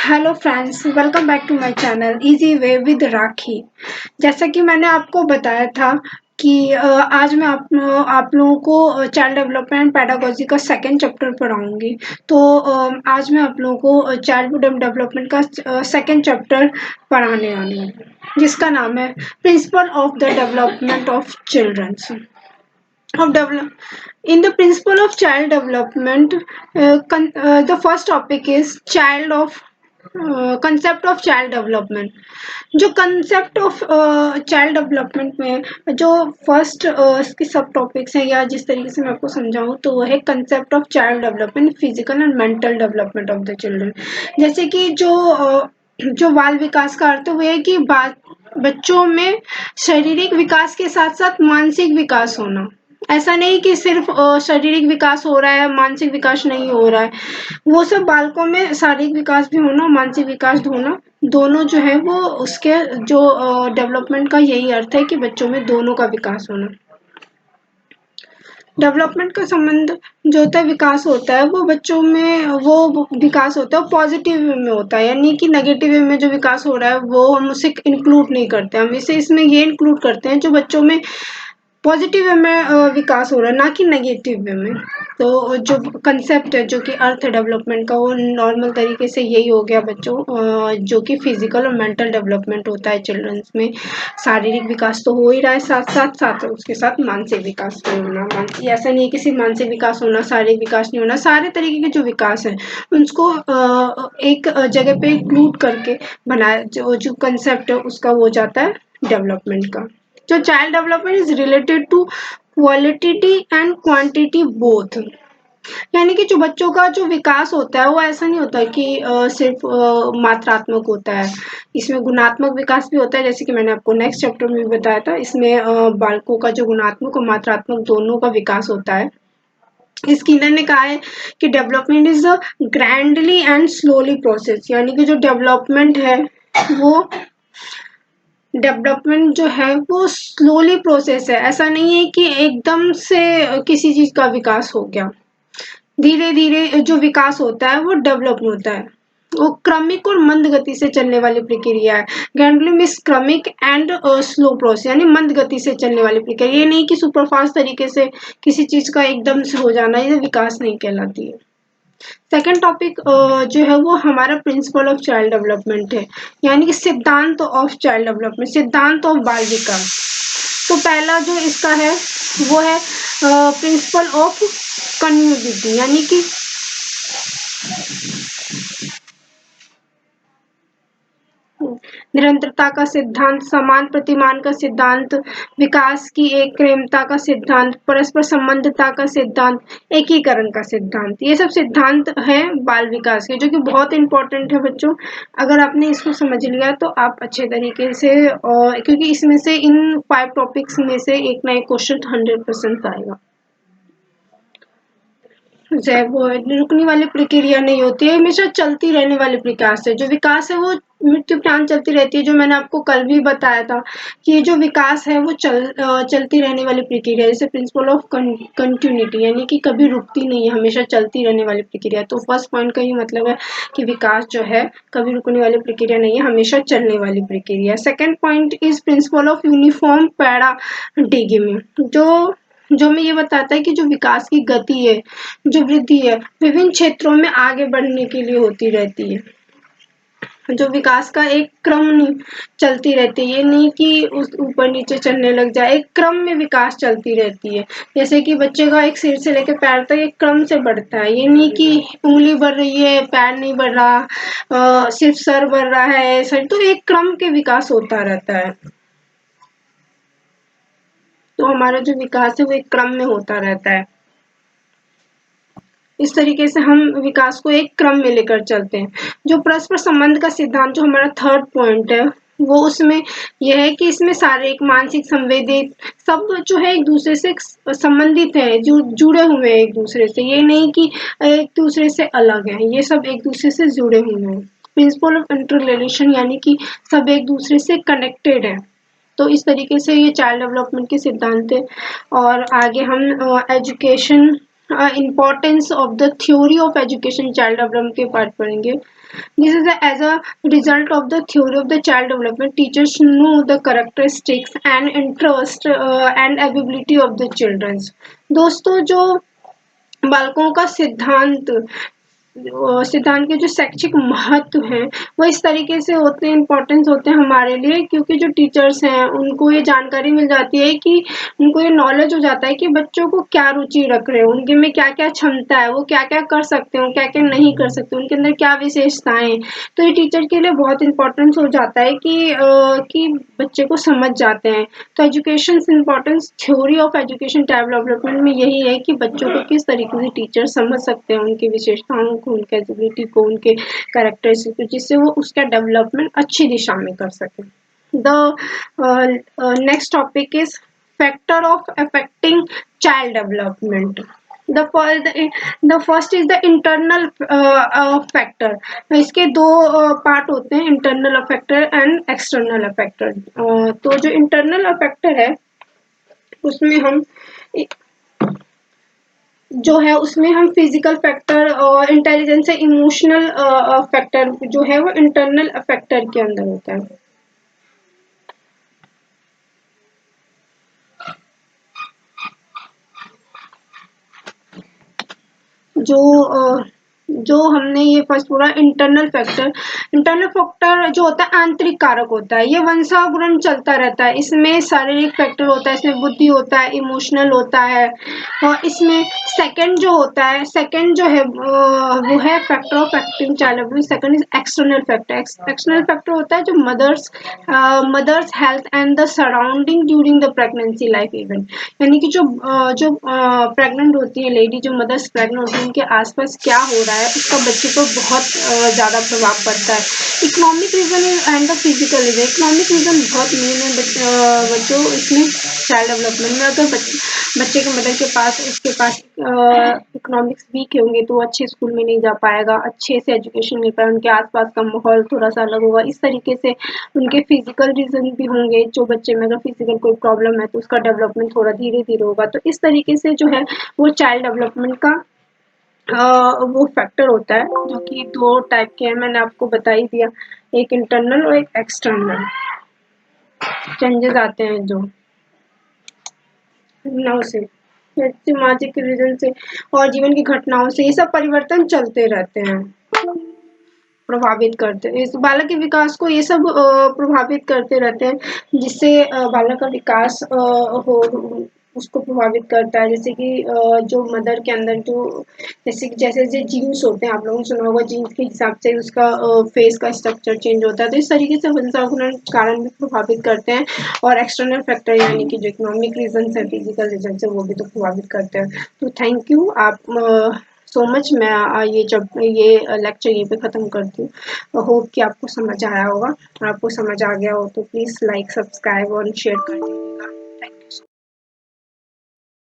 Hello friends, welcome back to my channel easy way with Rakhi. जैसा कि मैंने आपको बताया था कि आज मैं आप लोगों को चाइल्ड डेवलपमेंट पेडागोजी का सेकंड चैप्टर पढ़ाऊंगी। तो आज मैं आप लोगों को चाइल्डहुड डेवलपमेंट का सेकंड चैप्टर पढ़ाने वाली हूँ, जिसका नाम है principle of the development of childrens of develop in the principle of child development. The first topic is child of concept of child development. जो कंसेप्ट ऑफ चाइल्ड डेवलपमेंट में जो फर्स्ट इसके सब टॉपिक्स हैं, या जिस तरीके से मैं आपको समझाऊं तो वो है concept of child development, physical and mental development of the children. जैसे कि जो बाल विकास का अर्थ हुआ है कि बच्चों में शारीरिक विकास के साथ साथ मानसिक विकास होना। ऐसा नहीं कि सिर्फ शारीरिक विकास हो रहा है, मानसिक विकास नहीं हो रहा है। वो सब बालकों में शारीरिक विकास भी होना, मानसिक विकास होना, दोनों जो है वो उसके जो डेवलपमेंट का यही अर्थ है कि बच्चों में दोनों का विकास होना। डेवलपमेंट का संबंध जो होता है, विकास होता है, वो बच्चों में वो विकास होता है पॉजिटिव वे में होता है, यानी कि नेगेटिव वे में जो विकास हो रहा है वो हम उसे इंक्लूड नहीं करते। हम इसे इसमें ये इंक्लूड करते हैं जो बच्चों में पॉजिटिव वे में विकास हो रहा है, ना कि नेगेटिव वे में। तो जो कंसेप्ट है, जो कि अर्थ है डेवलपमेंट का, वो नॉर्मल तरीके से यही हो गया बच्चों, जो कि फिजिकल और मेंटल डेवलपमेंट होता है चिल्ड्रंस में। शारीरिक विकास तो हो ही रहा है, साथ उसके साथ मानसिक विकास भी होना। ऐसा नहीं है कि सिर्फ मानसिक विकास होना, शारीरिक विकास नहीं होना। सारे तरीके के जो विकास है उसको एक जगह पे इंक्लूड करके बनाया, जो कंसेप्ट है उसका वो जाता है डेवलपमेंट का। So child development is related to quality and quantity both। यानी कि जो बच्चों का जो विकास होता है वो ऐसा नहीं होता कि सिर्फ मात्रात्मक होता है, इसमें गुणात्मक विकास भी होता है। जैसे कि मैंने आपको नेक्स्ट चैप्टर में भी बताया था, इसमें बालकों का जो गुणात्मक और मात्रात्मक दोनों का विकास होता है। स्किनर ने कहा है कि development is a grandly and slowly process, यानी कि जो डेवलपमेंट है वो डेवलपमेंट जो है वो स्लोली प्रोसेस है। ऐसा नहीं है कि एकदम से किसी चीज का विकास हो गया। धीरे धीरे जो विकास होता है वो डेवलप होता है। वो क्रमिक और मंद गति से चलने वाली प्रक्रिया है। ग्रैंडली मीन्स क्रमिक एंड स्लो प्रोसेस, यानी मंद गति से चलने वाली प्रक्रिया। ये नहीं कि सुपरफास्ट तरीके से किसी चीज का एकदम से हो जाना, ये विकास नहीं कहलाती है। सेकेंड टॉपिक जो है वो हमारा प्रिंसिपल ऑफ चाइल्ड डेवलपमेंट है, यानी कि सिद्धांत ऑफ चाइल्ड डेवलपमेंट, सिद्धांत ऑफ बाल विकास। तो पहला जो इसका है वो है प्रिंसिपल ऑफ कन्युनिटी, यानी कि निरंतरता का सिद्धांत, समान प्रतिमान का सिद्धांत, विकास की एक क्रमता का सिद्धांत, परस्पर संबंधता का सिद्धांत, एकीकरण का सिद्धांत। ये सब सिद्धांत है बाल विकास के, जो कि बहुत इंपॉर्टेंट है बच्चों। अगर आपने इसको समझ लिया तो आप अच्छे तरीके से, क्योंकि इसमें से इन 5 टॉपिक्स में से एक ना एक क्वेश्चन 100% आएगा। वो रुकने वाली प्रक्रिया नहीं होती है, हमेशा चलती रहने वाली प्रकाश है। जो विकास है वो मृत्यु उपरांत चलती रहती है। जो मैंने आपको कल भी बताया था कि ये जो विकास है वो चलती रहने वाली प्रक्रिया, जैसे प्रिंसिपल ऑफ कंटिन्यूटी, यानी कि कभी रुकती नहीं है, हमेशा चलती रहने वाली प्रक्रिया। तो फर्स्ट पॉइंट का ये मतलब है कि विकास जो है कभी रुकने वाली प्रक्रिया नहीं है, हमेशा चलने वाली प्रक्रिया। Second point is principle of uniform paradigm, जो हमें ये बताता है कि जो विकास की गति है, जो वृद्धि है, विभिन्न क्षेत्रों में आगे बढ़ने के लिए होती रहती है। जो विकास का एक क्रम चलती रहती है, ये नहीं कि उस ऊपर नीचे चलने लग जाए, एक क्रम में विकास चलती रहती है। जैसे कि बच्चे का एक सिर से लेकर पैर तक एक क्रम से बढ़ता है, ये नहीं कि उंगली बढ़ रही है पैर नहीं बढ़ रहा, सिर्फ सर बढ़ रहा है सर, तो एक क्रम के विकास होता रहता है। तो हमारा जो विकास है वो एक क्रम में होता रहता है। इस तरीके से हम विकास को एक क्रम में लेकर चलते हैं। जो परस्पर संबंध का सिद्धांत, जो हमारा थर्ड पॉइंट है, वो उसमें यह है कि इसमें शारीरिक, मानसिक, संवेदित सब जो है एक दूसरे से संबंधित है, जो जुड़े हुए हैं एक दूसरे से। ये नहीं कि एक दूसरे से अलग है, ये सब एक दूसरे से जुड़े हुए हैं। प्रिंसिपल ऑफ इंटर रिलेशन, यानी कि सब एक दूसरे से कनेक्टेड है। तो इस तरीके से ये चाइल्ड डेवलपमेंट के सिद्धांत है। और आगे हम education importance of the theory of education child development के पार्ट पढ़ेंगे. This is as a result of the theory of the child development. Teachers know the characteristics and interest and ability of the children. दोस्तों, जो बालकों का सिद्धांत के जो शैक्षिक महत्व हैं वो इस तरीके से होते हैं, इम्पोर्टेंस होते हैं हमारे लिए, क्योंकि जो टीचर्स हैं उनको ये जानकारी मिल जाती है कि उनको ये नॉलेज हो जाता है कि बच्चों को क्या रुचि रख रहे हैं, उनके में क्या क्या क्षमता है, वो क्या क्या कर सकते हैं, क्या क्या नहीं कर सकते, उनके अंदर क्या विशेषताएं हैं. तो ये टीचर के लिए बहुत इंपॉर्टेंस हो जाता है कि बच्चे को समझ जाते हैं. तो education importance theory of education child development में यही है कि बच्चों को किस तरीके से टीचर समझ सकते हैं, उनकी विशेषताओं को, उनके एबिलिटी को, उनके कैरेक्टरिस्टिक को, जिससे वो उसका डेवलपमेंट अच्छी दिशा में कर सके. The next topic is factor of affecting child development. The first is the internal factor. इसके दो पार्ट होते हैं, internal factor and external factor. तो जो इंटरनल फैक्टर है उसमें हम फिजिकल फैक्टर और इंटेलिजेंस से इमोशनल फैक्टर जो है वो इंटरनल फैक्टर के अंदर होता है. जो हमने ये फर्स्ट पूरा इंटरनल फैक्टर जो होता है आंतरिक कारक होता है, ये वंशानुगमन चलता रहता है. इसमें शारीरिक फैक्टर होता है, इसमें बुद्धि होता है, इमोशनल होता है. और इसमें सेकंड जो है वो है factor of acting child development. Second is external factor. External factor होता है जो mother's health and the surrounding during the pregnancy life event. यानी कि जो प्रेग्नेंट होती है लेडी, जो मदर्स प्रेग्नेंट होती है, उनके आसपास क्या हो रहा है उसका बच्चे पर बहुत ज़्यादा प्रभाव पड़ता है. Economic reason and the physical reason. Economic reason बहुत मेन है बच्चों इसमें चाइल्ड डेवलपमेंट में. अगर बच्चे के मदर के पास उसके पास इकोनॉमिक्स वीक होंगे तो वो अच्छे स्कूल में नहीं जा पाएगा, अच्छे से एजुकेशन नहीं पाएगा, उनके आसपास का माहौल थोड़ा सा अलग होगा. इस तरीके से उनके फिजिकल रीजन भी होंगे. जो बच्चे में अगर फिजिकल कोई प्रॉब्लम है तो उसका डेवलपमेंट थोड़ा धीरे धीरे होगा. तो इस तरीके से जो है वो चाइल्ड डेवलपमेंट का वो फैक्टर होता है, जो कि दो टाइप के हैं, मैंने आपको बता ही दिया. एक इंटरनल और एक एक्सटर्नल चेंजेस आते हैं जो घटनाओं से, सामाजिक रीजन से और जीवन की घटनाओं से. ये सब परिवर्तन चलते रहते हैं, प्रभावित करते हैं इस बालक के विकास को. ये सब प्रभावित करते रहते हैं, जिससे बालक का विकास हो उसको प्रभावित करता है. जैसे कि जो मदर के अंदर जो जैसे जीन्स होते हैं, आप लोगों ने सुना होगा, जीन्स के हिसाब से उसका फेस का स्ट्रक्चर चेंज होता है. तो इस तरीके से वंशानुगमन कारण भी प्रभावित करते हैं. और एक्सटर्नल फैक्टर यानी कि जो इकोनॉमिक रीजन है, फिजिकल रीजन है, वो भी तो प्रभावित करते हैं. तो थैंक यू आप सो मच. मैं ये लेक्चर यहीं पे ख़त्म करती हूँ. होप कि आपको समझ आया होगा. और आपको समझ आ गया हो तो प्लीज़ लाइक, सब्सक्राइब और शेयर कर दीजिए.